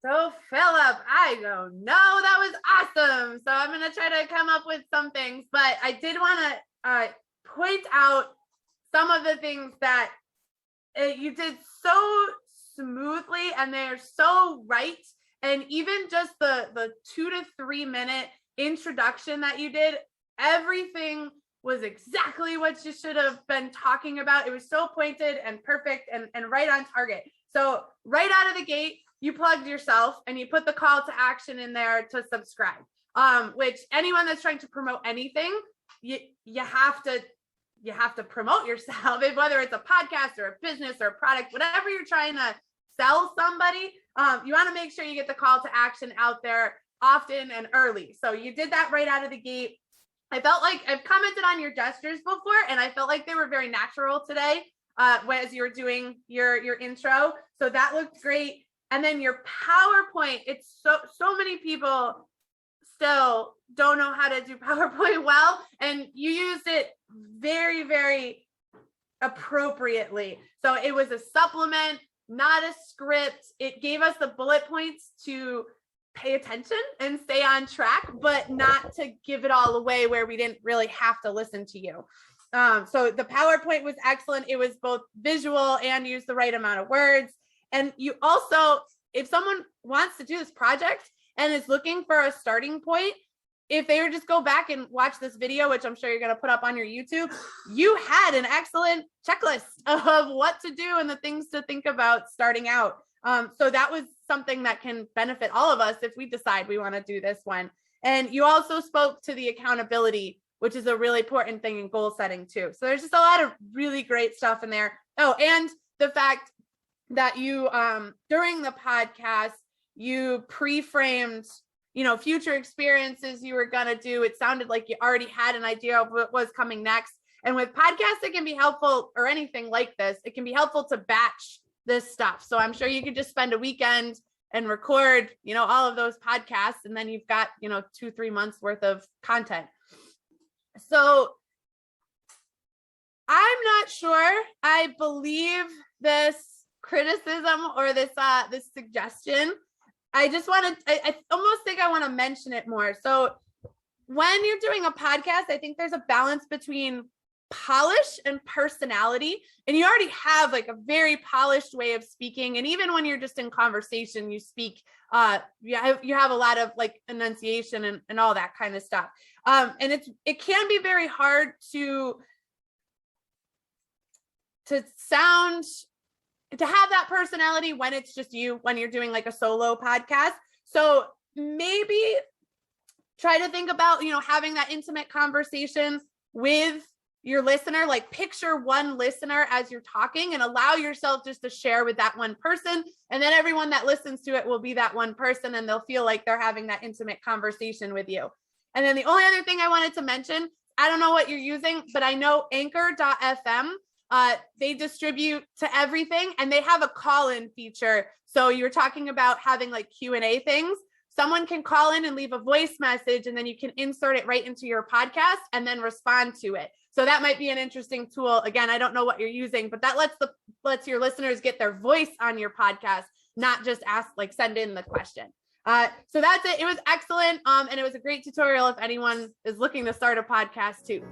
So Philip, I don't know. That was awesome. So I'm going to try to come up with some things, but I did want to point out some of the things that you did so smoothly, and they're so right. And even just the 2 to 3 minute introduction that you did, everything was exactly what you should have been talking about. It was so pointed and perfect and right on target. So right out of the gate, you plugged yourself and you put the call to action in there to subscribe, which anyone that's trying to promote anything, you have to promote yourself, whether it's a podcast or a business or a product, whatever you're trying to sell somebody, you want to make sure you get the call to action out there often and early. So you did that right out of the gate. I felt like I've commented on your gestures before, and I felt like they were very natural today as you were doing your intro. So that looked great. And then your PowerPoint, it's so many people still don't know how to do PowerPoint well, and you used it very, very appropriately. So it was a supplement, not a script. It gave us the bullet points to pay attention and stay on track, but not to give it all away where we didn't really have to listen to you. So the PowerPoint was excellent. It was both visual and used the right amount of words. And you also, if someone wants to do this project and is looking for a starting point, if they would just go back and watch this video, which I'm sure you're going to put up on your YouTube, you had an excellent checklist of what to do and the things to think about starting out. So that was something that can benefit all of us if we decide we want to do this one. And you also spoke to the accountability, which is a really important thing in goal setting too. So there's just a lot of really great stuff in there. Oh, and the fact that you, during the podcast, you pre-framed, future experiences you were going to do. It sounded like you already had an idea of what was coming next. And with podcasts, it can be helpful, or anything like this, it can be helpful to batch this stuff. So I'm sure you could just spend a weekend and record, all of those podcasts, and then you've got, 2-3 months worth of content. So I'm not sure I believe this criticism or this suggestion. I almost think I want to mention it more. So when you're doing a podcast, I think there's a balance between polish and personality, and you already have like a very polished way of speaking. And even when you're just in conversation, you speak, you have a lot of like enunciation and all that kind of stuff. And it can be very hard to have that personality when it's just you, when you're doing like a solo podcast. So maybe try to think about, having that intimate conversation with your listener, like picture one listener as you're talking and allow yourself just to share with that one person. And then everyone that listens to it will be that one person, and they'll feel like they're having that intimate conversation with you. And then the only other thing I wanted to mention, I don't know what you're using, but I know Anchor.fm, they distribute to everything, and they have a call-in feature. So you were talking about having like Q&A things. Someone can call in and leave a voice message, and then you can insert it right into your podcast and then respond to it. So that might be an interesting tool. Again, I don't know what you're using, but that lets your listeners get their voice on your podcast, not just send in the question. So that's it. It was excellent. And it was a great tutorial if anyone is looking to start a podcast too.